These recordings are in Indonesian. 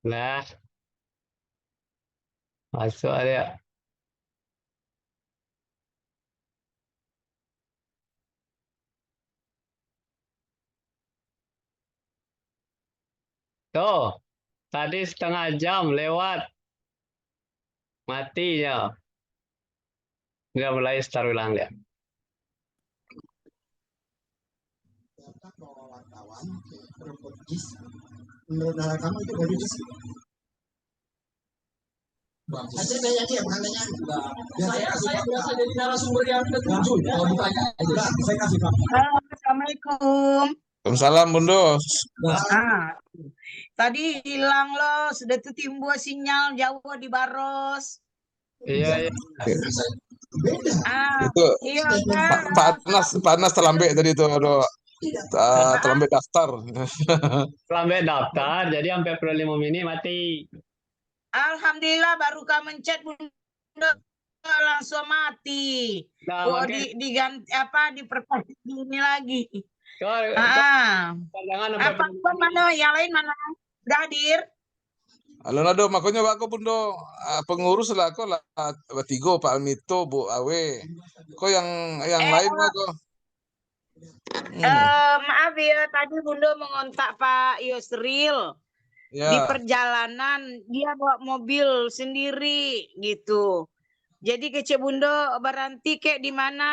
Nah, masuk dia. Tuh, tadi setengah jam lewat matinya. Dia mulai start ulang dia. Wartawan, menurut kamu itu bagus? Hasil tanya dia, bukan tanya. Saya berasal dari narasumber yang ketujuh. Kalau ditanya, saya kasih Pak. Halo, Assalamualaikum. Waalaikumsalam Bundo. Tadi hilang loh, sudah tuh timbul sinyal Jawa di Baros. Iya, iya. Itu Iya kan? panas terlambat tadi itu terlambat daftar. Lambat daftar, jadi sampai perlu 5 menit mati. Alhamdulillah baru kamu mencet Bunda langsung mati. Nah, Oh, makanya diganti apa diperpanjang ini lagi. jangan sampai Apa mana yang lain mana? Udah hadir? Halo nado, makanya aku Bundo pengurus lah aku lah Tigo, Pak Almito, Bu Awe. Kok yang lain aku? Maaf ya, tadi Bunda mengontak Pak Yusril. Ya. Di perjalanan dia bawa mobil sendiri gitu. Jadi ke Cik Bundo berhenti kayak di mana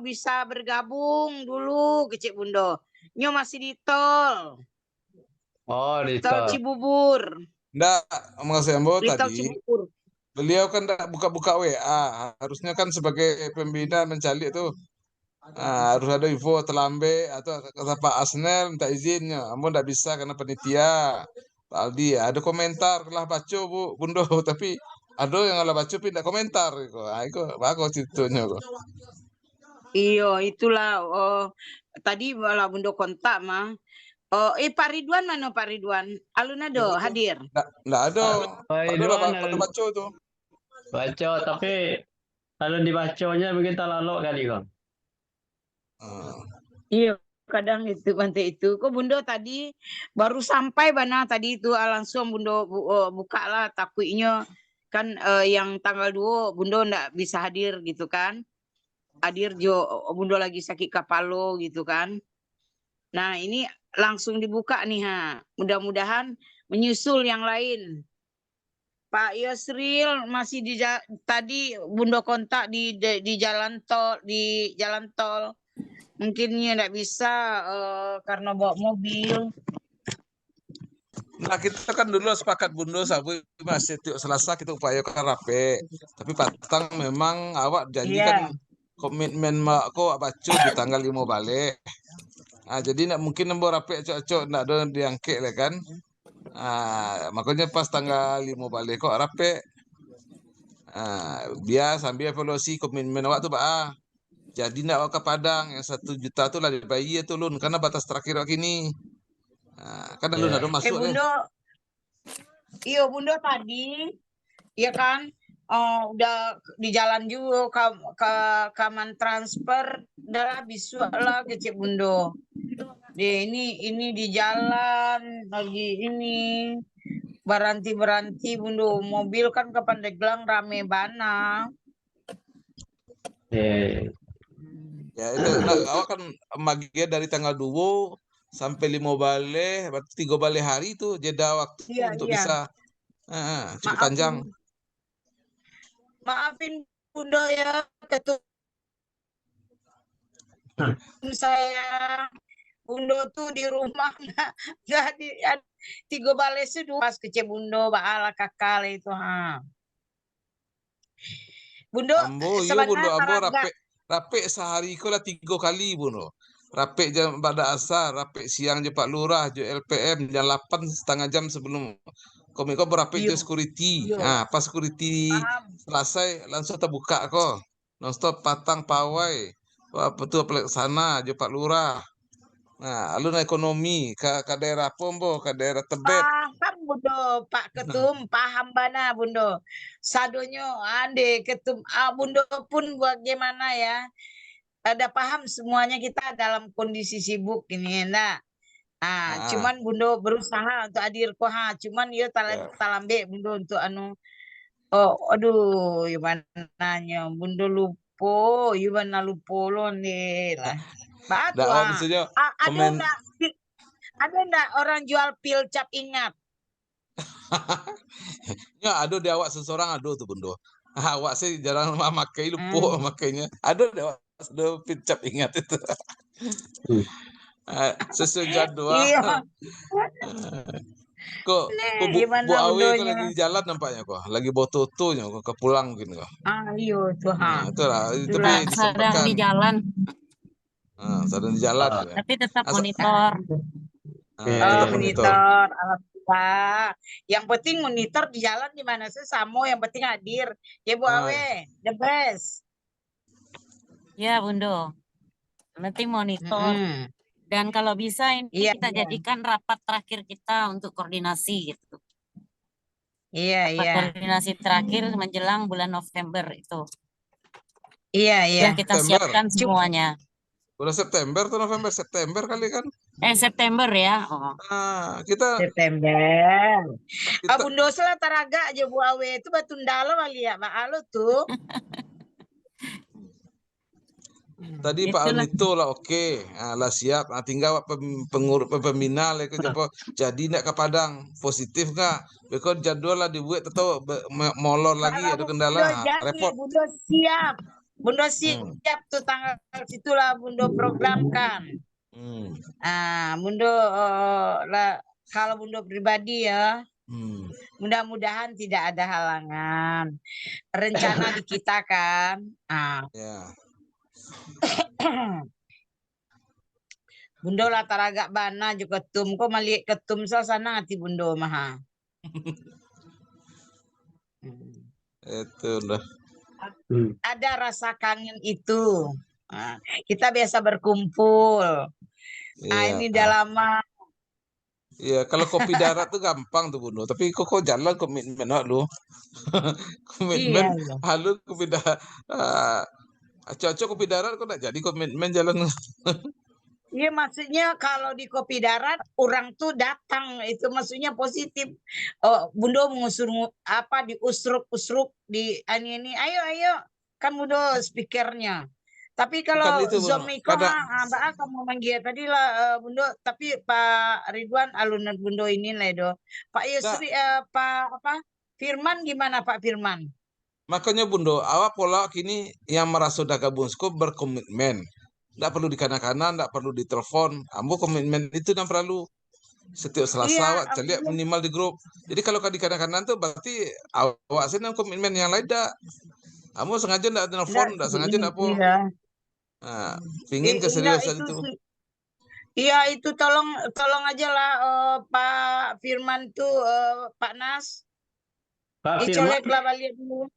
bisa bergabung dulu ke Cik Bundo. Nyo masih di tol. Oh, di Tol tol. Cibubur. Nggak, Mas Embo Di tol tadi. Cibubur. Beliau kan tidak buka-buka WA. Harusnya kan sebagai pembina mencalik itu harus ada info terlambat atau kata Pak Asnel minta izinnya. Namun tidak bisa karena panitia. Pak Aldi ada komentar lah baca Bundo tapi ada yang lah baca tidak komentar. Itu bagus ceritanya kok. Iya, itulah. Tadi malah Bundo kontak mah. Pak Ridwan mana Pak Ridwan? Alunado hadir. Nggak ada. Pak Ada Ridwan lah baca tuh. baca, tapi kalau dibacanya begitu lalu kali kok. Iya, kadang itu pantai itu. Kok Bundo tadi baru sampai mana tadi itu langsung Bundo buka lah takutnya kan yang tanggal 2 Bundo ndak bisa hadir gitu kan. Hadir Jo Bundo lagi sakit kapalo gitu kan. Nah, ini langsung dibuka nih Mudah-mudahan menyusul yang lain. Pak Yusril masih tadi Bundo kontak di jalan tol. Mungkinnya nggak bisa karena bawa mobil. Nah kita kan dulu sepakat Bundo Sabu masih Selasa kita upayakan rapi. Tapi Patang memang awak janji kan komitmen mak kok baca di tanggal 5 balik. Jadi nak mungkin nembor rapi cocok nak ada diangkek lah kan. Makanya pas tanggal 5 balik kok rapi. Dia sambil evaluasi komitmen awak tuh Pak. Jadi nak awak ke Padang yang 1 juta tuh lah dibayar tuh Lun karena batas terakhir awak ini. Kan Lun ada masuk Bundo, iya Bundo tadi, ya kan, udah di jalan juga ke kaman transfer, udah bisa lah ke Cik Bundo. Ini di jalan lagi ini berhenti Bundo, mobil kan ke Pandeglang rame bana. Ya itu awak kan bagian dari tanggal 2 sampai 5 balik, berarti 3 balik hari itu jeda waktu untuk bisa cukup panjang. Maafin Bundo ya, ketua saya Bundo tuh di rumah nggak di 3 balik sudah pas ke Bundo baala kakal itu Bundo sebenarnya rapi sehari itu lah 3 kali Bundo. Rapi jam pada asar, rapi siang je Pak Lurah, je LPM jam 8 setengah jam sebelum komiko berapi je security. Pas security selesai langsung terbuka kok. Nonstop Patang pawai. Betul pelaksana je Pak Lurah. Nah, alun ekonomi ke daerah Pombo, ke daerah Tebet. Paham Bundo, Pak Ketum, paham bana Bundo. Sadonyo ande Ketum, Bundo pun bagaimana ya? Ada paham semuanya kita dalam kondisi sibuk ini, nah. Ah, Cuman Bundo berusaha untuk hadir ko cuman yo ya. talambe Bundo untuk oh aduh nanya Bundo lupo mana lupo lo nih lah. Batu Nggak, maksudnya komen ada enggak orang jual pil cap ingat? ya ada di awak seseorang ada tuh Bundo. Awak sih jarang memakai lupa Hmm. makainya. Ada di awak sudah pincap ingat itu. Sesuai jadwal. Iya. Kok Bu, Gimana Bu Awe kok Bundonya? lagi di jalan nampaknya kok. Lagi bawa tutunya kok ke pulang mungkin kok. Iyo tuh Nah, itulah. Tapi Itulah. Sedang disempatkan. di jalan, Sedang di jalan. Ah. Ya. tapi tetap Asa- monitor. tetap monitor. Monitor, alhamdulillah. Yang penting monitor di jalan di mana sih Samo, yang penting hadir. Ya Bu Ah. Awe, the best. Ya, Bundo. Yang penting monitor. Dan kalau bisa ini Iya, kita iya. jadikan rapat terakhir kita untuk koordinasi gitu. Iya, Rapat iya. koordinasi terakhir menjelang bulan November itu. Iya, iya. Sudah kita September. siapkan semuanya. Udah September atau November? September kali kan? September ya. Oh. Kita September. kita Bundo Sela Taraga aja Bu Awe itu batu dalam kali ya, Mak Alo tuh. tadi Pak Itulah. Almito lah oke. Lah siap. Tinggal pengurus pembina lah jadi nak ke Padang positif nggak? Because jadwal lah dibuat atau molor lagi ada kendala. Repot. Bundo siap. Bundo siap tuh tanggal situlah Bundo programkan. Bundo lah kalau Bundo pribadi ya. Mudah-mudahan tidak ada halangan. Rencana di kita kan. Ya. Bundo lah taragak bana juga ketum kok malik ketum sana hati Bundo maha. Itu udah. Ada rasa kangen itu. Kita biasa berkumpul. Ini udah lama. Iya, kalau kopi darat tuh gampang tuh Bundo. Tapi kok jalan komitmen lu. Komitmen halu kopi darat. Cocok kopi darat kok enggak jadi komitmen jalan. Iya maksudnya kalau di kopi darat orang tuh datang itu maksudnya positif. Bundo mengusur apa diusruk-usruk di ini ayo kan Bundo speakernya. Tapi kalau Zoom Miko Mbak kamu manggil tadi lah Bundo tapi Pak Ridwan alunan Bundo ini lah do. Pak Yusri Pak Firman gimana Pak Firman? Makanya Bundo, awak pola kini yang merasa sudah gabung berkomitmen. Tidak perlu dikanan-kanan, tidak perlu ditelepon. Ambo komitmen itu dan perlu setiap Selasa awak lihat minimal di grup. Jadi kalau di kanan-kanan tuh berarti awak senang komitmen yang lain dah. Ambo sengaja tidak telepon, tidak sengaja tidak apa. Pingin keseriusan itu. Iya itu tolong aja lah Pak Firman tuh Pak Nas. Pak Dicolek lah balik dulu.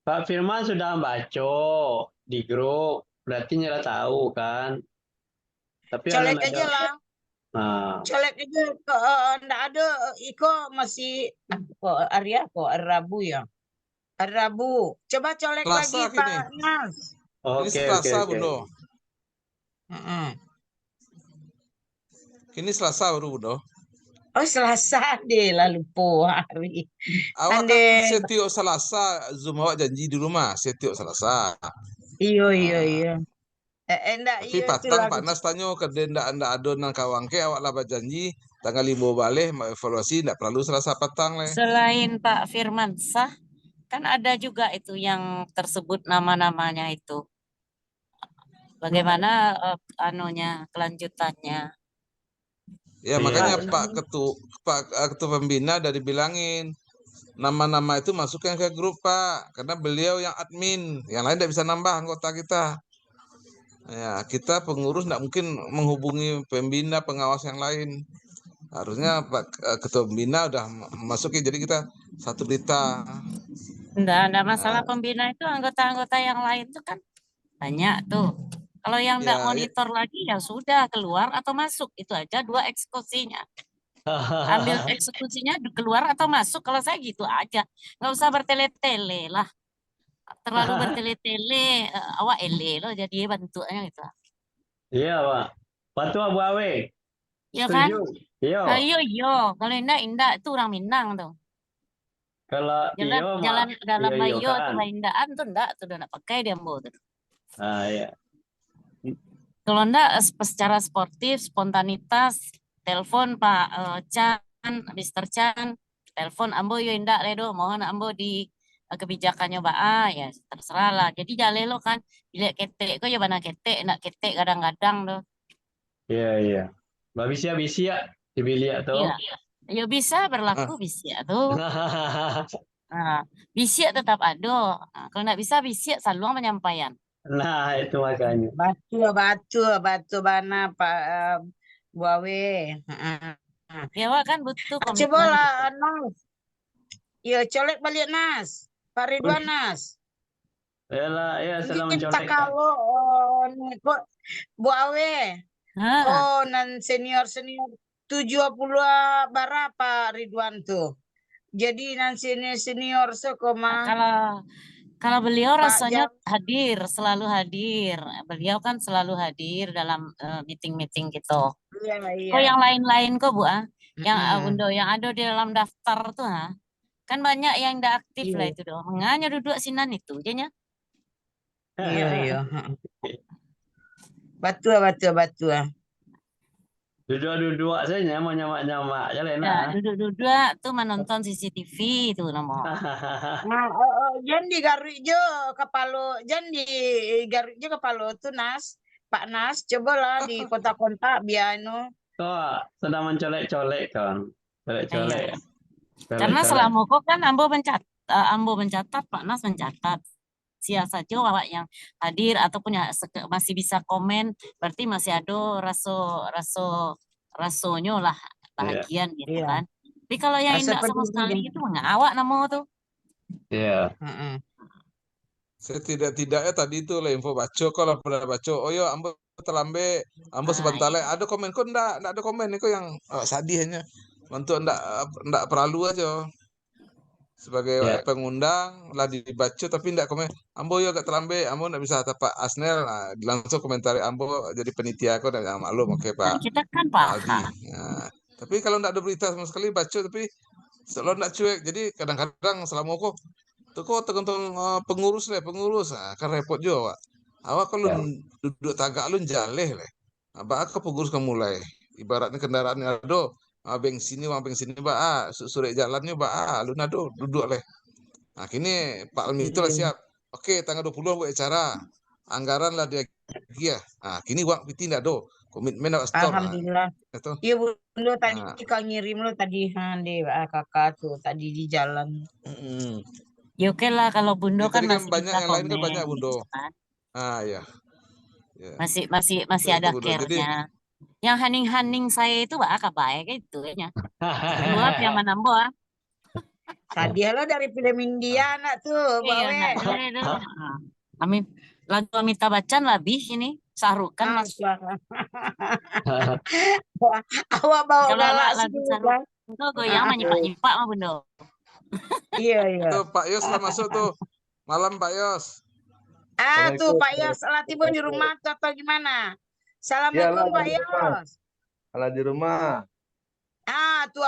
Pak Firman sudah baca di grup, berarti nyala tahu kan. Tapi colek aja lah. Colek aja, enggak ada. Iko masih Arya kok Rabu ya. Rabu. Coba colek Selasa lagi Pak Nas. Ini Selasa Bundo. Ini Selasa baru Bundo. Oh Selasa deh lalu hari. Awak kan setiap Selasa Zoom awak janji di rumah setiap Selasa. Iya. Tapi patang Pak Nas tanya ke dia ndak ada nang kawangke awak lah janji tanggal 5 balik mau evaluasi ndak perlu Selasa patang le. Selain Pak Firman Sah kan ada juga itu yang tersebut nama-namanya itu. Bagaimana kelanjutannya? Ya makanya Pak Ketua Pembina dari bilangin nama-nama itu masukkan ke grup Pak, karena beliau yang admin, yang lain tidak bisa nambah anggota kita. Ya kita pengurus tidak mungkin menghubungi pembina pengawas yang lain. Harusnya Pak Ketua Pembina udah masukin, jadi kita satu berita. Enggak masalah pembina itu anggota-anggota yang lain tuh kan banyak tuh. Kalau yang enggak monitor lagi ya sudah keluar atau masuk, itu aja 2 eksekusinya. Ambil eksekusinya keluar atau masuk, kalau saya gitu aja. Nggak usah bertele-tele lah. Terlalu bertele-tele, awak ele loh jadi bantuannya gitu. Iya Pak. Bantu Abu Awe. Ya kan? Setuju. Iya. Iya, iya. Kalau indah itu orang Minang tuh. Kalau Jalan iyo jalan mah dalam iyo iyo Bayo tuh kan. Indaan tuh enggak tuh udah pakai dia Ambo tuh. Ah ya. Kalau enggak secara sportif, spontanitas, telepon Pak Chan, Mr. Chan, telepon Ambo yo indak ledo, mohon Ambo di kebijakannya Ba ya terserah lah. Jadi jale lo kan bilik ketek kok ya bana ketek, enggak ketek kadang-kadang tuh. Iya iya. Mbak bisa ya di bilik tuh. Iya. Ya bisa berlaku bisa tuh. Nah, bisa tetap ada. Nah, kalau enggak bisa bisa selalu penyampaian. Nah, itu makanya. Batu bana Pak Buawe. Ya Wak, kan butuh Coba komitmen. lah, Nas. Ya, colek balik Nas. Pak Ridwan Nas. Yalah, ya sedang Mungkin mencolek. tak kalau kok Buawe. Oh, nan senior 70 bara Pak Ridwan tuh. Jadi nan senior sekoma. Kalau beliau Pak rasanya hadir, selalu hadir. Beliau kan selalu hadir dalam meeting-meeting gitu. Iya, iya. Kok yang lain-lain kok Bu? Yang Bundo yang ada di dalam daftar tuh kan banyak yang tidak aktif lah itu doh. Menganya duduk sinan itu jadinya. Iya, iya. Batua. Duduk-duduk saja mau nyamak-nyamak ya Lena. Ya, duduk-duduk tuh menonton CCTV itu nomor. Nah, jangan digaruk jo kepala, jangan digaruk jo kepala tuh Nas, Pak Nas, cobalah di kota-kota biar Kok sedang mencolek-colek kan, colek-colek. Karena selama kok kan Ambo mencatat, Pak Nas mencatat. Siapa saja Bapak yang hadir ataupun yang masih bisa komen, berarti masih ada rasonya lah bahagian gitu kan. Tapi kalau yang tidak sama sekali itu mengawak nama tuh. Iya. Saya tidaknya tadi itu lah info baca kalau pernah baca. Oh yo, Ambo terlambe, Ambo sebentar lah. Ada komen kok enggak ada komen itu yang sadihnya. Untuk enggak perlu aja. Sebagai pengundang lah dibaca tapi enggak komen. Ambo yo agak terlambe, Ambo enggak bisa tapak Asnel, langsung komentari Ambo jadi penitia aku dan maklum oke Pak. Kita kan Pak Aldi. Nah, tapi kalau enggak ada berita sama sekali baca tapi selalu enggak cuek. Jadi kadang-kadang selama kok tergantung pengurus kan repot juga Pak. Awak kalau duduk tagak lu jaleh leh. Apa ke pengurus kamu mulai. Ibaratnya kendaraannya ada bensin Pak, sore jalannya Pak, lu nado duduk leh. Nah, kini Pak Almi itu lah siap. Oke, tanggal 20 buat acara. Anggaran lah dia ya. Nah, kini uang piti ndak do. Komitmen awak store. Alhamdulillah. Iya Bundo tadi kau ngirim lo tadi di kakak tuh tadi di jalan. Ya oke lah kalau Bundo kan masih banyak bisa yang lain kan komen, banyak Bundo. gitu kan. Ya. Masih ada care-nya. Yang haning-haning saya itu Pak baik itu ya. Luar yang mana Mbak? Tadi lo dari film India nak tuh, Bawe. Amin. Lagu Amitabh Bachchan lebih ini Sarukan Mas. Awak bawa galak lagu Sarukan itu goyang menyipak-nyipak mah Bundo. Iya. Tuh Pak Yos lah masuk tuh. Malam Pak Yos. Tuh Pak Yos, tiba di rumah tuh atau gimana? Assalamualaikum Pak Yos. Ala di rumah. Tuh,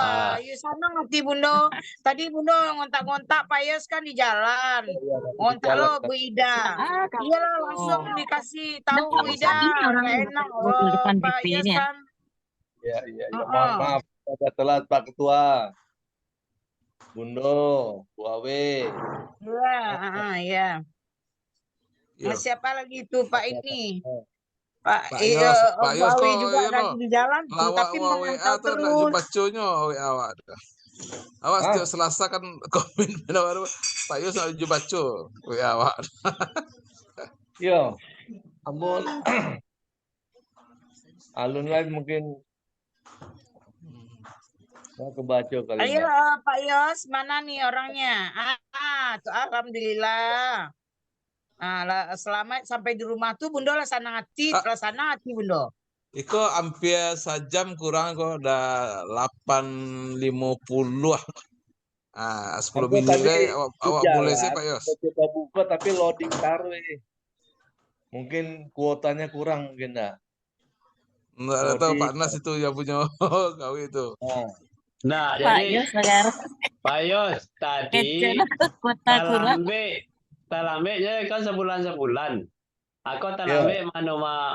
sana ngerti Bundo. Tadi Bundo ngontak-ngontak Pak Yos kan di jalan. Ngontak lo Bu Ida. Iya lah langsung dikasih tahu Bu Ida. Enak Pak Yos kan. Iya. Maaf, ada telat Pak Ketua. Bundo, Bu Awe. Iya. Siapa lagi itu Pak ini? Pak Yos juga lagi di jalan tapi memantau terus. Baconya awak. Awak setiap Selasa kan komen Pak Yos nak baca awak. Yo, ampun. Alun lagi mungkin mau kebaca kali. Ayo Pak Yos, mana nih orangnya? Tuh alhamdulillah. Selamat sampai di rumah tuh Bundo lah sana hati Bundo. Iko hampir sejam kurang kok udah 8.50 lah. 10 menit awak boleh sih Pak Yos. Coba buka tapi loading taruh. Mungkin kuotanya kurang mungkin enggak. Nggak tahu Pak Nas itu yang punya kau itu. Nah, Pak jadi Yos sekarang Pak Yos tadi kecil kota kurang. talambeknya kan sebulan. Aku talambek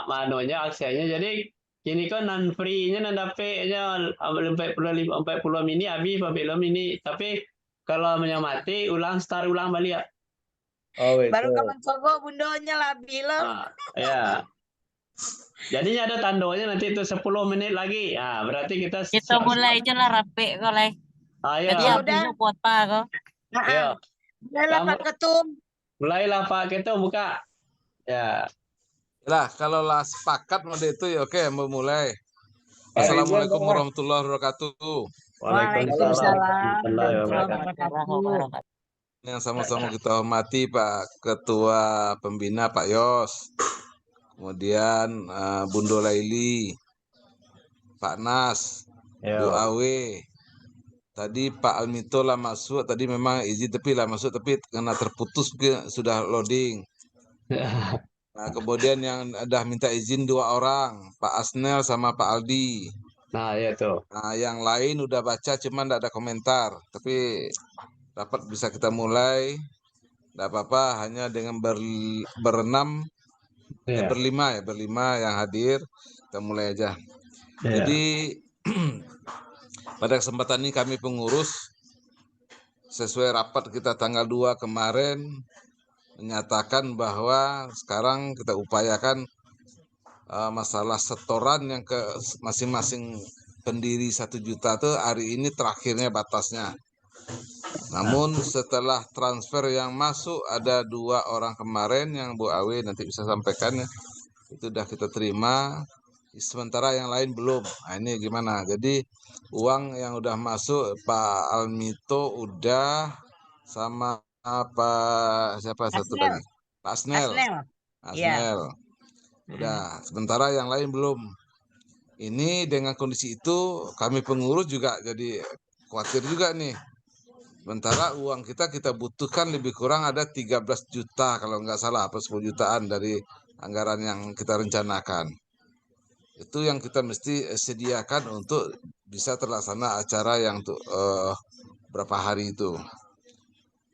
manunya aksinya. Jadi kini kan non free-nya non dapetnya 40 mini habis 40 mini. Tapi kalau mati ulang start ulang balik ya. Oh, Baru itu. kapan coba bundonya lah bilang. Ah, ya. Jadinya ada tandonya nanti itu 10 menit lagi. Ah, berarti kita Kita mulai aja lah rapi kau lah. Ayo. Jadi Ya habis udah. lu kuota kau. Ayo. Mulailah Pak Ketum. Mulailah Pak Ketum buka. Ya. Lah, kalau lah sepakat mode itu ya oke, memulai. Assalamualaikum warahmatullahi wabarakatuh. Waalaikumsalam warahmatullahi wabarakatuh. Yang sama-sama kita hormati Pak Ketua Pembina Pak Yos, kemudian Bundo Laili, Pak Nas, Bu Awe. Tadi Pak Almito lah masuk, tadi memang izin tapi lah masuk, tapi karena terputus sudah loading. Nah, kemudian yang udah minta izin 2 orang, Pak Asnel sama Pak Aldi. Nah, ya tuh. Nah, yang lain udah baca cuman enggak ada komentar, tapi rapat bisa kita mulai. Enggak apa-apa, hanya dengan berenam, berlima yang hadir, kita mulai aja. Jadi pada kesempatan ini kami pengurus sesuai rapat kita tanggal 2 kemarin menyatakan bahwa sekarang kita upayakan masalah setoran yang ke masing-masing pendiri 1 juta itu hari ini terakhirnya batasnya. Namun setelah transfer yang masuk ada 2 orang kemarin yang Bu Awe nanti bisa sampaikan ya, itu sudah kita terima. Sementara yang lain belum. Nah, ini gimana? Jadi uang yang udah masuk Pak Almito udah sama siapa satu lagi? Pak Asnel. Udah. Sementara yang lain belum. Ini dengan kondisi itu kami pengurus juga jadi khawatir juga nih. Sementara uang kita butuhkan lebih kurang ada 13 juta kalau nggak salah, apa 10 jutaan dari anggaran yang kita rencanakan. Itu yang kita mesti sediakan untuk bisa terlaksana acara yang untuk berapa hari itu.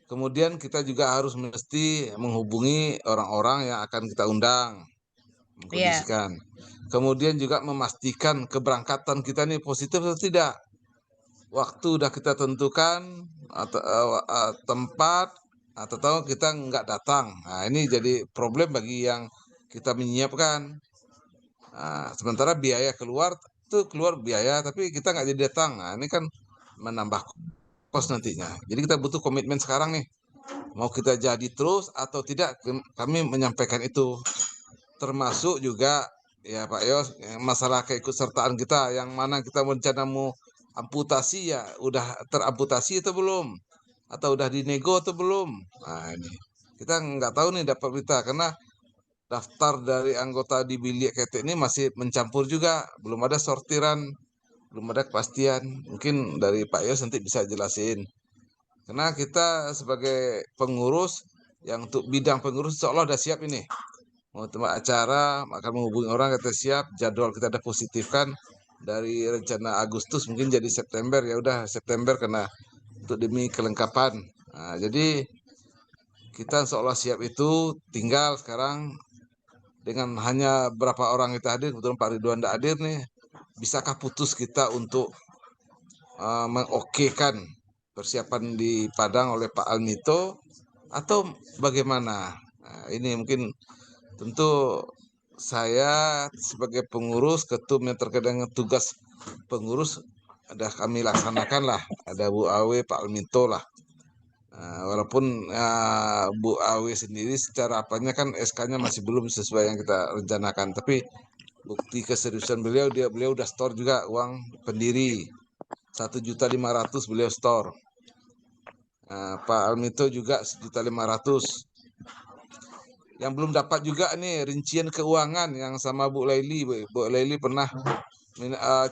Kemudian kita juga harus mesti menghubungi orang-orang yang akan kita undang, mengkondisikan. Kemudian juga memastikan keberangkatan kita ini positif atau tidak. Waktu udah kita tentukan, atau tempat, atau kita nggak datang. Nah, ini jadi problem bagi yang kita menyiapkan. Nah, sementara biaya keluar biaya, tapi kita nggak jadi datang. Nah, ini kan menambah kos nantinya. Jadi kita butuh komitmen sekarang nih. Mau kita jadi terus atau tidak, kami menyampaikan itu. Termasuk juga ya Pak Yos, masalah keikutsertaan kita, yang mana kita rencana mau amputasi ya, udah teramputasi atau belum? Atau udah dinego atau belum? Nah, ini kita nggak tahu nih dapat berita, karena daftar dari anggota di bilik ketek ini masih mencampur juga, belum ada sortiran, belum ada kepastian. Mungkin dari Pak Yos nanti bisa jelasin. Karena kita sebagai pengurus, yang untuk bidang pengurus seolah udah siap ini. Mau tempat acara, akan menghubungi orang, kata siap, jadwal kita ada positifkan dari rencana Agustus mungkin jadi September, ya udah September karena untuk demi kelengkapan. Nah, jadi kita seolah siap itu, tinggal sekarang dengan hanya berapa orang kita hadir, kebetulan Pak Ridwan tidak hadir nih, bisakah putus kita untuk mengokekan persiapan di Padang oleh Pak Almito atau bagaimana? Nah, ini mungkin tentu saya sebagai pengurus, ketum yang terkait dengan tugas pengurus ada kami laksanakan lah. Ada Bu Awe, Pak Almito lah. Walaupun Bu Awe sendiri secara apanya kan SK-nya masih belum sesuai yang kita rencanakan, tapi bukti keseriusan beliau udah store juga uang pendiri 1.500.000 beliau store. Pak Almito juga 1.500.000. Yang belum dapat juga nih rincian keuangan yang sama Bu Laili. Bu Laili pernah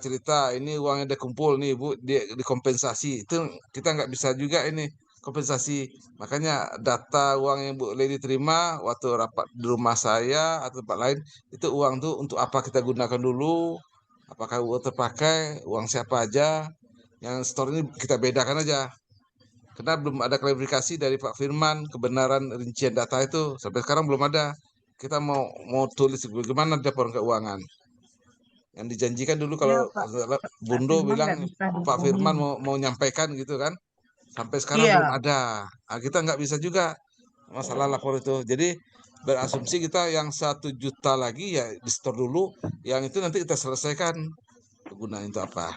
cerita ini uangnya udah kumpul nih Bu, dikompensasi. Itu kita nggak bisa juga ini kompensasi. Makanya data uang yang Bu Laili terima waktu rapat di rumah saya atau tempat lain, itu uang tuh untuk apa kita gunakan dulu, Apakah uang terpakai, uang siapa aja, yang store ini kita bedakan aja. Karena belum ada klarifikasi dari Pak Firman kebenaran rincian data itu sampai sekarang belum ada. Kita mau tulis bagaimana laporan keuangan. Yang dijanjikan dulu Ya, kalau Pak. Bundo Firman bilang nggak bisa Pak Firman dihubungin. mau nyampaikan gitu kan. Sampai sekarang Iya. belum ada. Nah, kita nggak bisa juga masalah lapor itu. Jadi berasumsi kita yang 1 juta lagi ya di store dulu. Yang itu nanti kita selesaikan kegunaan itu apa.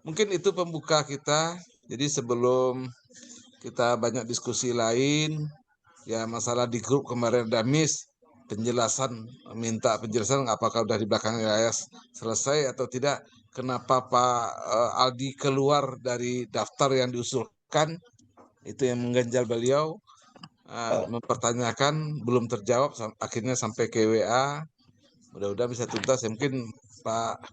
Mungkin itu pembuka kita. Jadi sebelum kita banyak diskusi lain, ya masalah di grup kemarin ada miss penjelasan, minta penjelasan apakah udah di belakang layar selesai atau tidak, kenapa Pak Aldi keluar dari daftar yang diusulkan, itu yang mengganjal beliau, mempertanyakan belum terjawab, akhirnya sampai ke WA, mudah-mudahan bisa tuntas. Ya, mungkin Pak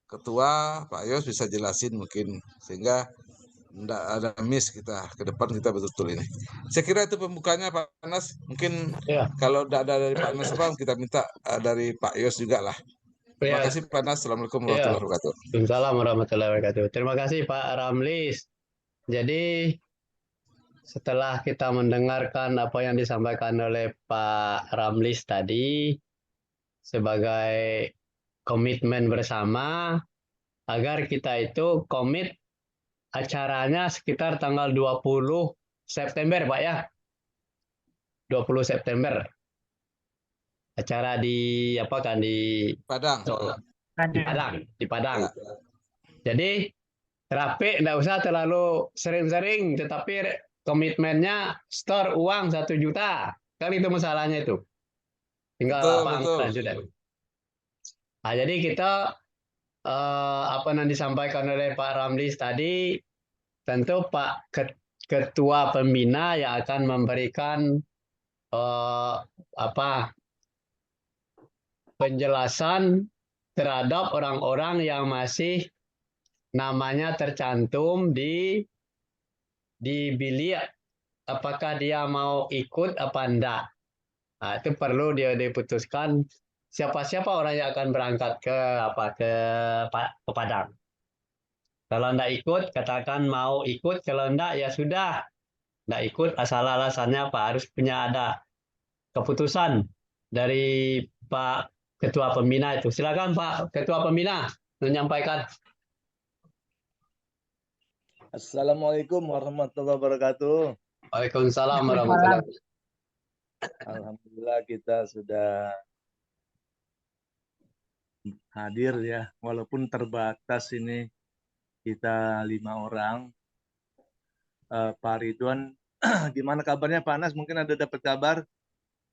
Ketua, Pak Yos bisa jelasin mungkin, sehingga tidak ada miss kita ke depan, kita betul-betul ini. Saya kira itu pembukanya Pak Anas. Mungkin Ya. kalau tidak ada dari Pak Anas kita minta dari Pak Yos juga lah. Terima Ya. kasih Pak Anas. Assalamualaikum Ya. warahmatullahi wabarakatuh. Waalaikumsalam warahmatullahi wabarakatuh. Terima kasih Pak Ramlis. Jadi setelah kita mendengarkan apa yang disampaikan oleh Pak Ramlis tadi sebagai komitmen bersama agar kita itu komit acaranya sekitar tanggal 20 September, Pak ya. 20 September. Acara di apa kan di Padang. Di Padang. Ya. Jadi rapi, enggak usah terlalu sering-sering, tetapi komitmennya store uang 1 juta. Kan itu masalahnya itu. Tinggal apa anggaran sudah. Nah, jadi kita apa yang disampaikan oleh Pak Ramlis tadi, tentu Pak Ketua Pembina yang akan memberikan penjelasan terhadap orang-orang yang masih namanya tercantum di bilik, apakah dia mau ikut apa enggak. Nah, itu perlu dia diputuskan siapa-siapa orang yang akan berangkat ke Padang. Kalau enggak ikut, katakan mau ikut. Kalau enggak, ya sudah. Enggak ikut, asal alasannya Pak harus punya ada keputusan dari Pak Ketua Pembina itu. Silakan Pak Ketua Pembina menyampaikan. Assalamualaikum warahmatullahi wabarakatuh. Waalaikumsalam warahmatullahi wabarakatuh. Alhamdulillah kita sudah hadir ya, walaupun terbatas ini kita 5 orang. Pak Ridwan, gimana kabarnya Pak Anas? Mungkin ada dapat kabar?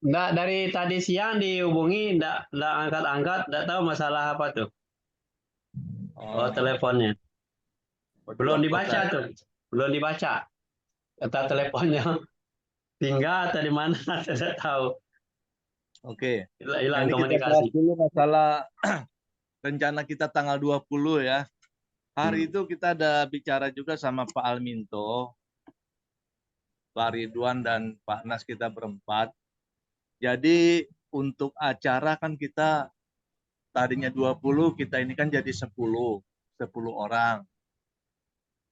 Enggak, dari tadi siang dihubungi, enggak angkat-angkat, enggak tahu masalah apa tuh. Oh, teleponnya. Belum dibaca tuh. Belum dibaca. Kata teleponnya tinggal atau di mana, tidak tahu. Oke. Hilang Ini komunikasi. kita bahas dulu masalah rencana kita tanggal 20 ya. Hari itu kita ada bicara juga sama Pak Alminto, Pak Ridwan dan Pak Nas, kita berempat. Jadi untuk acara kan kita tadinya 20, kita ini kan jadi 10 orang.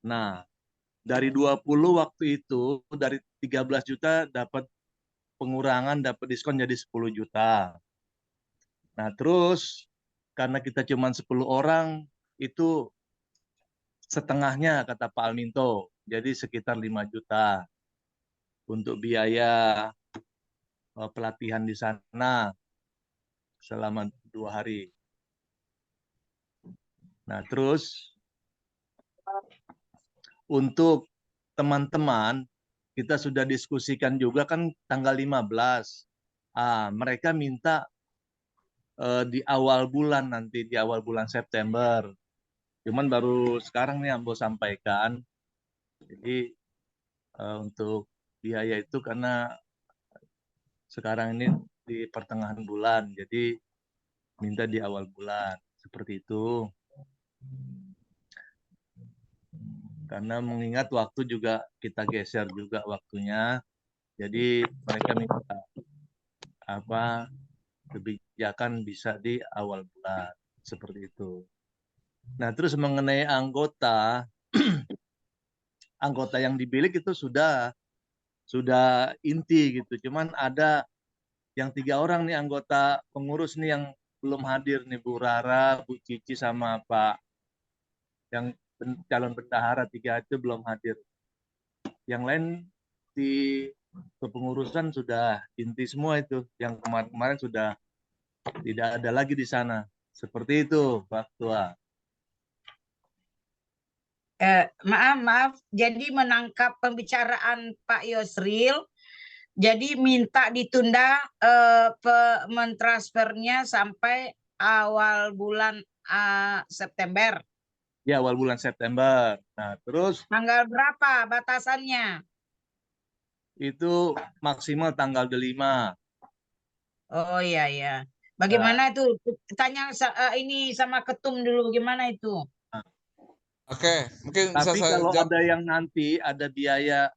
Nah, dari 20 waktu itu, dari 13 juta dapat pengurangan, dapat diskon jadi 10 juta. Nah, terus karena kita cuma 10 orang, itu setengahnya kata Pak Alminto, jadi sekitar 5 juta untuk biaya pelatihan di sana selama 2 hari. Nah, terus untuk teman-teman kita sudah diskusikan juga kan tanggal 15. Mereka minta di awal bulan nanti, di awal bulan September. Cuman baru sekarang nih Ambo sampaikan. Jadi untuk biaya itu karena sekarang ini di pertengahan bulan, jadi minta di awal bulan, seperti itu. Karena mengingat waktu juga kita geser juga waktunya, jadi mereka minta kebijakan bisa di awal bulan, seperti itu. Nah, terus mengenai anggota, anggota yang dibilik itu sudah inti gitu. Cuman ada yang 3 orang nih anggota pengurus nih yang belum hadir nih, Bu Rara, Bu Cici sama Pak yang calon bendahara 3 itu belum hadir. Yang lain di kepengurusan sudah inti semua itu. Yang kemarin-kemarin sudah tidak ada lagi di sana. Seperti itu, Pak Ketua. Maaf. Jadi menangkap pembicaraan Pak Yusril, jadi minta ditunda mentransfernya sampai awal bulan September. Ya, awal bulan September. Nah, terus Tanggal berapa batasannya? itu maksimal tanggal 5. Oh iya. Bagaimana itu? Tanya ini sama ketum dulu, bagaimana itu? Oke, mungkin bisa Tapi saya kalau jawab. ada yang nanti ada biaya,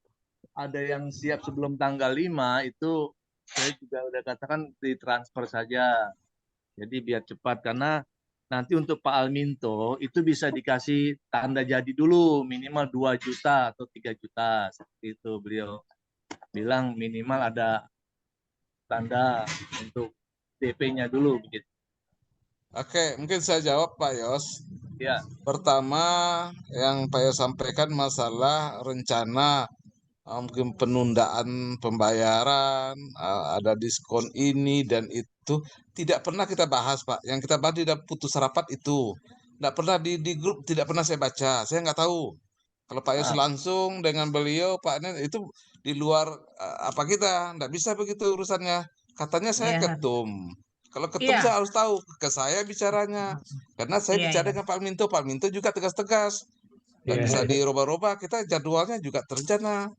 ada yang siap sebelum tanggal 5 itu saya juga udah katakan ditransfer saja. Jadi biar cepat, karena nanti untuk Pak Alminto itu bisa dikasih tanda jadi dulu minimal 2 juta atau 3 juta. Seperti itu beliau bilang minimal ada tanda untuk DP-nya dulu begitu. Oke, mungkin saya jawab Pak Yos. Ya. Pertama yang Pak Yos sampaikan masalah rencana mungkin penundaan pembayaran, ada diskon ini dan itu tidak pernah kita bahas, Pak. Yang kita bahas di dalam putus rapat itu. Tidak pernah di grup, tidak pernah saya baca. Saya nggak tahu. Kalau Pak Yos langsung dengan beliau, Pak Nen, itu di luar apa kita. Nggak bisa begitu urusannya. Katanya saya ketum. Kalau ketum saya harus tahu ke saya bicaranya. Karena saya bicara dengan Pak Minto. Pak Minto juga tegas-tegas. Nggak bisa dirubah-rubah, kita jadwalnya juga terencana.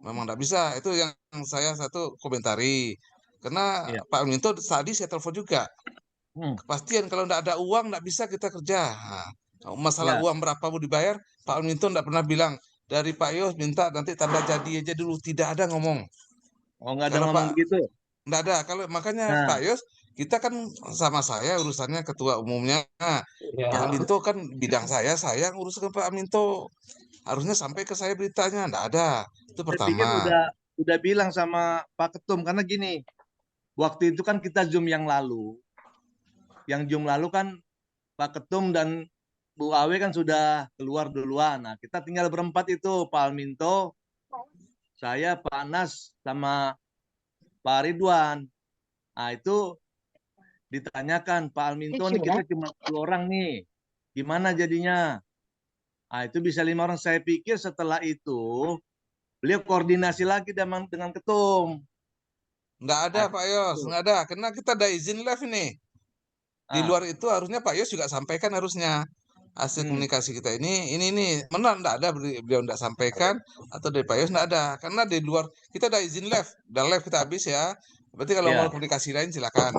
Memang nggak bisa, itu yang saya satu komentari. Karena Pak Minto tadi saya telepon juga. Kepastian kalau nggak ada uang nggak bisa kita kerja. Nah, masalah uang berapa mau dibayar, Pak Minto nggak pernah bilang dari Pak Yos minta nanti tanda jadi aja dulu. Tidak ada ngomong. Oh, nggak ada Kalau ngomong begitu? nggak ada. Kalau makanya Pak Yos, kita kan sama saya urusannya ketua umumnya. Pak Aminto kan bidang saya nguruskan Pak Aminto. Harusnya sampai ke saya beritanya, nggak ada. Itu Saya pikir pertama. udah bilang sama Pak Ketum, karena gini, waktu itu kan kita Zoom yang lalu. Yang Zoom lalu kan Pak Ketum dan Bu Awe kan sudah keluar duluan. Nah, kita tinggal berempat itu, Pak Alminto, saya, Pak Anas, sama Pak Ridwan. Nah, itu ditanyakan, Pak Alminto nih kita cuma 10 orang nih. Gimana jadinya? Nah, itu bisa 5 orang. Saya pikir setelah itu, beliau koordinasi lagi dengan ketum. Nggak ada Pak Yos, nggak ada. Karena kita ada izin live ini. Di luar itu harusnya Pak Yos juga sampaikan harusnya. Hasil komunikasi kita ini benar nggak ada, beliau nggak sampaikan, atau dari Pak Yos nggak ada. Karena di luar kita ada izin live, dan live kita habis ya. Berarti kalau mau komunikasi lain silakan.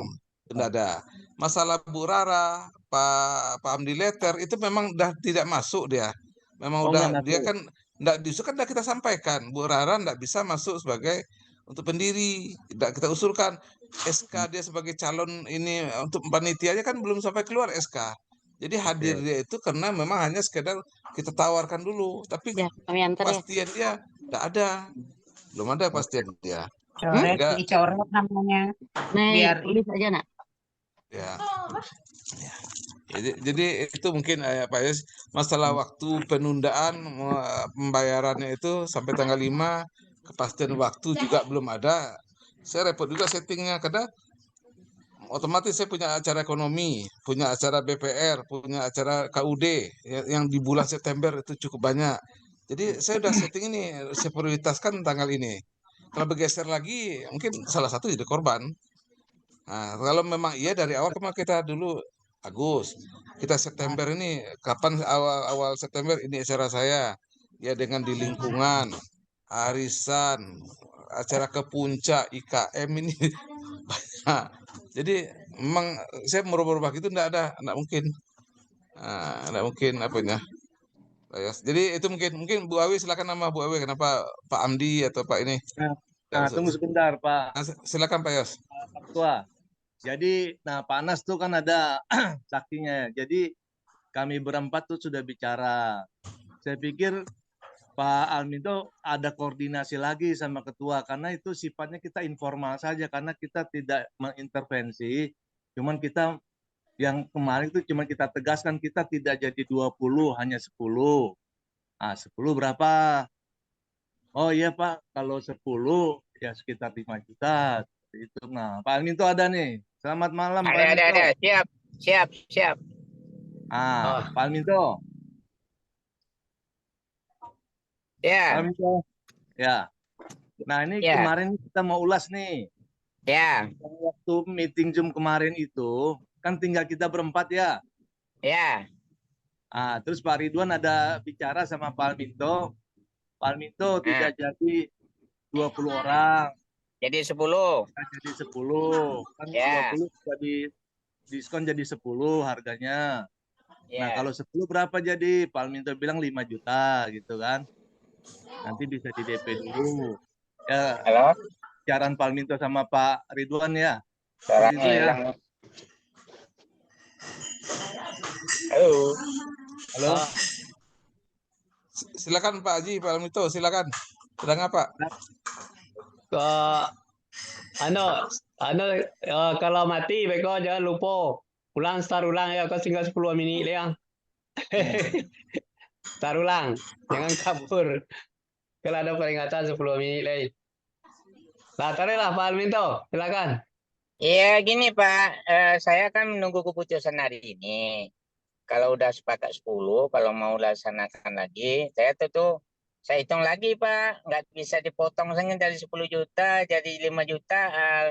Nggak ada. Masalah Bu Rara, Pak Hamdi Letter itu memang udah tidak masuk dia. Memang udah dia kan nggak kan udah kita sampaikan. Bu Rara nggak bisa masuk sebagai untuk pendiri. Nggak kita usulkan. SK dia sebagai calon ini untuk panitianya kan belum sampai keluar SK. Jadi hadir dia itu karena memang hanya sekedar kita tawarkan dulu. Tapi kepastian dia nggak ada. Belum ada kepastian dia. Dicoret namanya. Biar tulis aja nak. Ya. Jadi itu mungkin Pak Yus, masalah waktu penundaan pembayarannya itu sampai tanggal 5, kepastian waktu juga belum ada. Saya repot juga settingnya karena otomatis saya punya acara ekonomi, punya acara BPR, punya acara KUD yang di bulan September itu cukup banyak. Jadi saya udah setting ini, saya prioritaskan tanggal ini. Kalau bergeser lagi, mungkin salah satu jadi korban. Nah, kalau memang iya dari awal kita dulu Agus, kita September ini kapan awal September ini acara saya ya dengan di lingkungan, arisan, acara ke puncak IKM ini banyak. Jadi memang saya merubah-rubah gitu enggak mungkin. Nah, enggak mungkin apanya. Jadi itu mungkin Bu Awi, silakan nama Bu Awi, kenapa Pak Amdi atau Pak ini? Nah, tunggu sebentar Pak. Silakan Pak Yos. Pak Ketua. Jadi, Pak Anas tuh kan ada saksinya. Jadi kami berempat tuh sudah bicara. Saya pikir Pak Alminto ada koordinasi lagi sama ketua, karena itu sifatnya kita informal saja, karena kita tidak mengintervensi, cuman kita yang kemarin itu cuma kita tegaskan kita tidak jadi 20, hanya 10. Ah, 10 berapa? Oh iya Pak, kalau 10 ya sekitar 5 juta. Itu. Nah, Pak Alminto ada nih. Selamat malam Pak Alminto. Ada. Siap. Ah, Pak Alminto. Ya. Pak Alminto. Ya. Nah, ini Ya. kemarin kita mau ulas nih. Ya. Waktu meeting Zoom kemarin itu, kan tinggal kita berempat ya. Ya. Ah, terus Pak Ridwan ada bicara sama Pak Alminto. Pak Alminto tidak jadi 20 orang. Jadi 10. Jadi 10. Kan Ya. 20 jadi diskon jadi 10 harganya. Ya. Nah, kalau 10 berapa jadi? Pak Alminto bilang 5 juta gitu kan. Nanti bisa di DP dulu. Ya, Halo. Siaran Pak Alminto sama Pak Ridwan ya. Suaranya Itu ya. hilang. Halo. Halo. Silakan Pak Haji, Pak Alminto, silakan. Sedang apa? Kalau mati beko jangan lupa start ulang ya, kau tinggal 10 menit yang start ulang, jangan kabur. Kalau ada peringatan 10 menit lagi. Lah, taruhlah Pak Alminto, silakan. Iya gini Pak, saya kan menunggu keputusan hari ini. Kalau udah sepakat 10, kalau mau laksanakan lagi, saya hitung lagi Pak, nggak bisa dipotong saja dari 10 juta jadi 5 juta,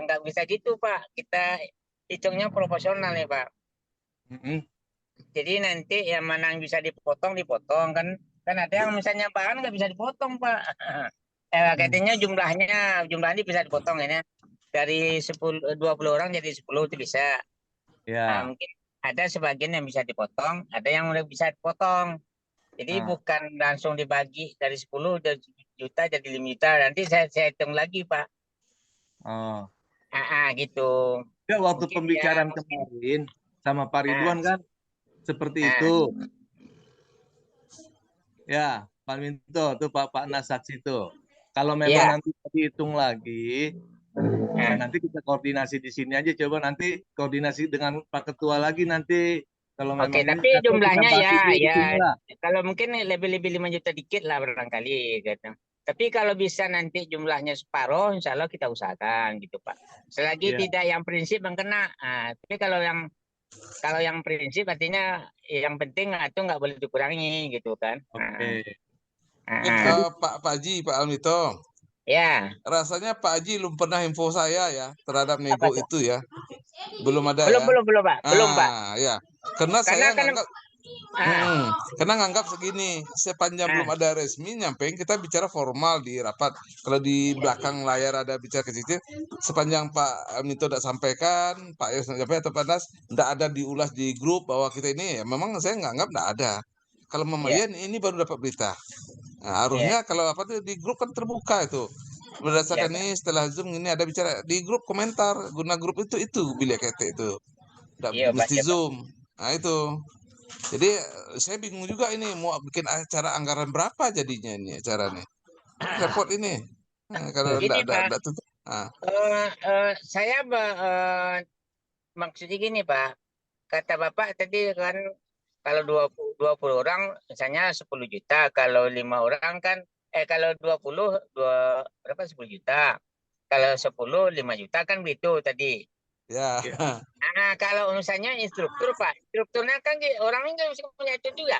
nggak bisa gitu Pak. Kita hitungnya proporsional nih Pak. Jadi nanti yang mana yang bisa dipotong kan ada yang misalnya bahan nggak bisa dipotong Pak. Katanya jumlahnya bisa dipotong ya. Dari 20 orang jadi 10 itu bisa. Ya. Mungkin ada sebagian yang bisa dipotong, ada yang udah bisa dipotong. Jadi bukan langsung dibagi dari 10 juta jadi 5 juta. Nanti saya hitung lagi Pak. Oh. Gitu. Ya, waktu mungkin pembicaraan kemarin sama Pak Ridwan kan seperti itu. Ya, Pak Minto tuh Pak Nas saksi itu. Kalau memang nanti dihitung lagi, nanti kita koordinasi di sini aja. Coba nanti koordinasi dengan Pak Ketua lagi nanti. Kalau memang tapi jumlahnya kalau mungkin lebih 5 juta dikit lah barangkali gitu. Tapi kalau bisa nanti jumlahnya separuh, insya Allah kita usahakan gitu Pak. Selagi tidak yang prinsip yang kena. Tapi kalau yang prinsip artinya yang penting itu nggak boleh dikurangi gitu kan. Pak Haji, Pak Alminto. Ya. Rasanya Pak Haji belum pernah info saya ya terhadap nego itu ya. Belum ada belum Pak. Belum Pak. Ya. Karena saya nganggap segini, sepanjang belum ada resmi nyampein kita bicara formal di rapat. Kalau di belakang layar ada bicara kecil, sepanjang Pak Alminto tidak sampaikan, Pak Yos sampai atau Pak Nas tidak ada diulas di grup bahwa kita ini, ya memang saya nganggap tidak ada. Kalau memayan ini baru dapat berita. Nah, harusnya kalau apa tuh di grup kan terbuka itu. Berdasarkan ini setelah Zoom ini ada bicara di grup komentar, guna grup itu bilik kete itu. Tidak mesti Zoom. Nah itu. Jadi saya bingung juga ini mau bikin acara anggaran berapa jadinya ini acaranya. Repot ini. Kalau tidak tutup. Saya maksudnya gini Pak. Kata Bapak tadi kan kalau 20 orang misalnya 10 juta, kalau 5 orang kan kalau 20 berapa 10 juta. Kalau 10 5 juta kan begitu tadi. Ya. Nah, kalau misalnya instruktur Pak, instrukturnya kan orang ini nggak bisa punya itu juga.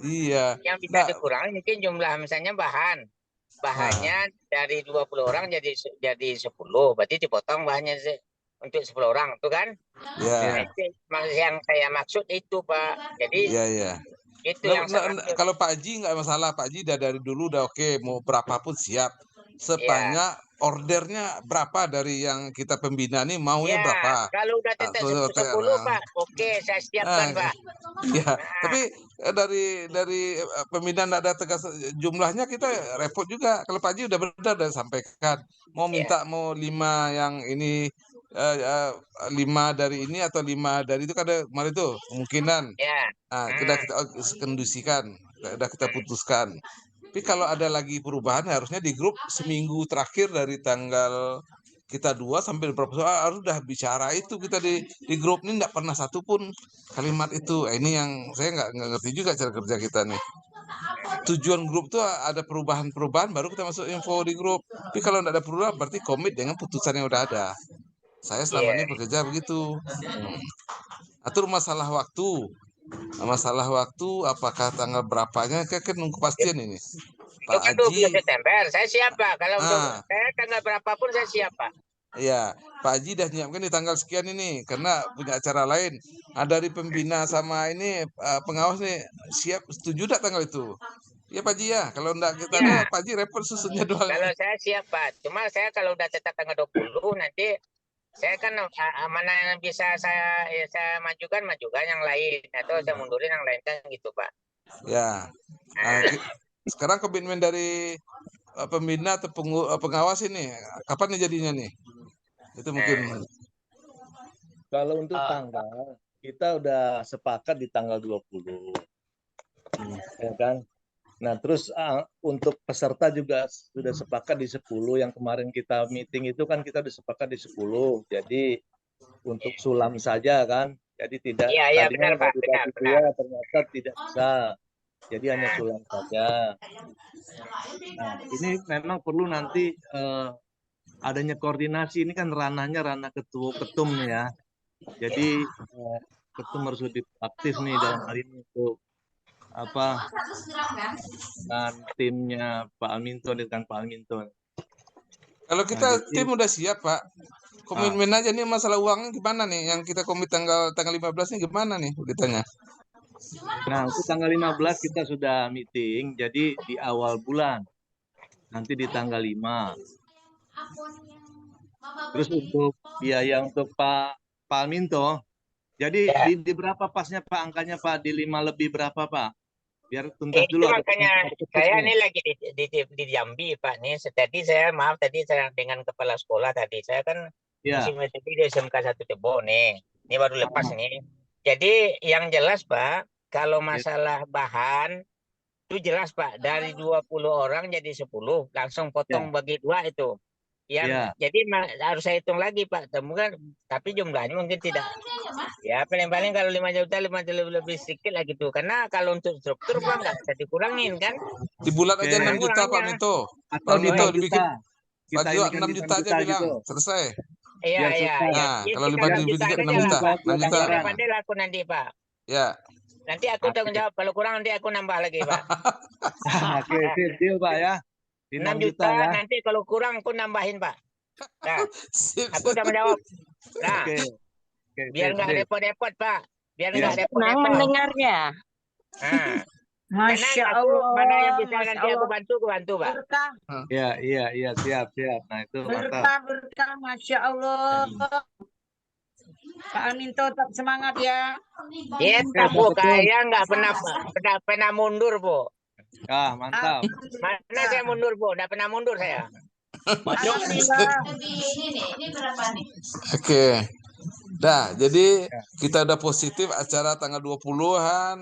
Iya. Yang bisa dikurangi mungkin jumlah misalnya bahannya dari 20 orang jadi 10, berarti dipotong bahannya untuk 10 orang, itu kan? Ya. Yang saya maksud itu Pak. Jadi itu yang kalau Pak Haji nggak masalah, Pak Haji dari dulu udah oke, mau berapapun siap. Sepanjang ordernya berapa dari yang kita pembina nih maunya berapa? Kalau udah tetap 10 Pak, oke saya siapkan Pak. Ya, tapi dari pembina nggak ada tegas jumlahnya kita repot juga. Kalau Pak Haji udah benar sampaikan mau minta mau 5 yang ini 5 dari ini atau 5 dari itu kan ada kemarin itu kemungkinan. Ya. Nah, kita kondisikan, udah kita putuskan. Tapi kalau ada lagi perubahan harusnya di grup seminggu terakhir dari tanggal kita 2 sampai berapa soal harus udah bicara itu kita di grup ini enggak pernah satu pun kalimat itu. Ini yang saya nggak ngerti juga cara kerja kita nih. Tujuan grup tuh ada perubahan-perubahan baru kita masuk info di grup. Tapi kalau enggak ada perubahan berarti komit dengan putusan yang udah ada. Saya selama ini bekerja begitu. Atur masalah waktu. Masalah waktu apakah tanggal berapanya kan nunggu kepastian ini. Itu kan 20 September. Saya siap, Pak. Kalau untuk saya tanggal berapapun saya siap, Pak. Iya, Pak Haji dah nyiapkan di tanggal sekian ini karena punya acara lain. Ada dari pembina sama ini pengawas nih siap setuju tak tanggal itu? Ya Pak Haji ya, kalau enggak kita ada Pak Haji repot susunnya doang. Kalau saya siap, Pak. Cuma saya kalau udah tetap tanggal 20 nanti saya kan mana yang bisa saya majukan yang lain atau saya mundurin yang lain kan gitu, Pak. Ya. Sekarang komitmen dari pembina atau pengawas ini kapan nih jadinya nih? Itu mungkin. Kalau untuk tanggal kita udah sepakat di tanggal 20. Ya kan? Nah, terus untuk peserta juga sudah sepakat di 10. Yang kemarin kita meeting itu kan kita udah sepakat di 10. Jadi untuk sulam saja kan. Jadi tidak Iya, benar, Pak. Benar. Ternyata tidak bisa. Jadi hanya sulam saja. Nah, ini memang perlu nanti adanya koordinasi. Ini kan ranahnya ranah ketum ya. Jadi ketum harus lebih aktif nih dalam hal ini untuk dan timnya Pak Alminto dengan Pak Alminto. Kalau kita tim udah siap Pak, komitmen aja nih masalah uangnya gimana nih? Yang kita komit tanggal 15 nih gimana nih ditanya? Nah untuk tanggal 15 kita sudah meeting, jadi di awal bulan, nanti di tanggal 5. Terus untuk biaya untuk Pak Alminto, jadi di berapa pasnya Pak angkanya Pak? Di 5 lebih berapa Pak? Biar tuntas dulu. Itu makanya saya ini lagi di Jambi Pak nih. Tadi saya dengan kepala sekolah tadi saya kan masih di SMK 1 Tebo nih. Ini baru lepas nih. Jadi yang jelas Pak, kalau masalah bahan itu jelas Pak, dari 20 orang jadi 10 langsung potong bagi 2 itu. Jadi harus saya hitung lagi Pak. Tapi jumlahnya mungkin tidak. Ya paling-paling kalau 5 juta lebih sedikit lah gitu. Karena kalau untuk struktur Pak nggak bisa dikurangin kan. Di bulan aja 6 juta Pak Minto. Pak Minto dibikin bagi 6 juta aja bilang gitu. Selesai. Iya. Nah, kalau 5 juta 6 juta. 6 juta. Pandai lah aku nanti Pak. Ya. Nanti aku tanggung jawab. Kalau kurang nanti aku nambah lagi Pak. Oke, deal Pak ya. 6 juta ya. Nanti kalau kurang aku nambahin Pak. Nah, aku udah menjawab. Nah, biar nggak repot-repot Pak. Biar nggak repot-repot. Mendengarnya. Nah, Masya Allah. Mana yang bisa nanti aku bantu Pak. Berkah. Iya, siap. Nah itu Berkah, Masya Allah. Pak Alminto tetap semangat ya. Kita Bu, kayak nggak pernah mundur Bu. Mantap. Mana saya mundur Bu, nggak pernah mundur saya. Ini berapa nih? Oke. Dah, jadi kita udah positif acara tanggal 20-an.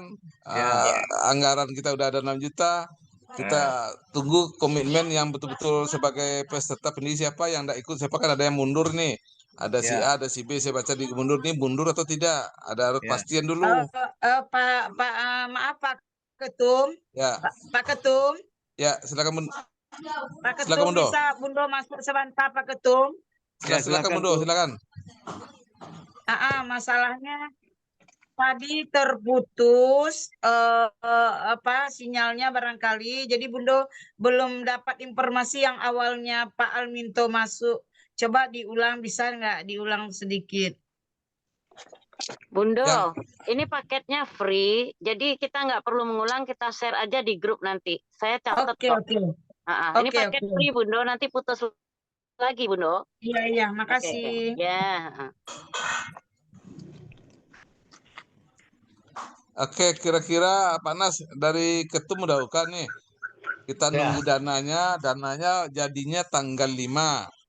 Anggaran kita udah ada 6 juta. Kita tunggu komitmen yang betul-betul sebagai peserta pendidik siapa yang enggak ikut, siapa kan ada yang mundur nih. Ada si A, ada si B, saya baca di mundur nih, mundur atau tidak. Ada kepastian dulu. Maaf Pak Ketum. Ya. Pak Ketum. Ya, silakan Pak Ketum bisa Bundo masuk sebentar Pak Ketum. Silakan Bundo, silakan. Masalahnya tadi terputus sinyalnya barangkali. Jadi Bundo belum dapat informasi yang awalnya Pak Alminto masuk. Coba diulang, bisa nggak diulang sedikit? Bundo, ini paketnya free, jadi kita nggak perlu mengulang, kita share aja di grup nanti. Saya catat. Oke. Ini paket free Bundo, nanti putus lagi Bundo. Iya, makasih. Oke, kira-kira Pak Nas dari ketum udah bukan nih. Kita nunggu dananya jadinya tanggal 5.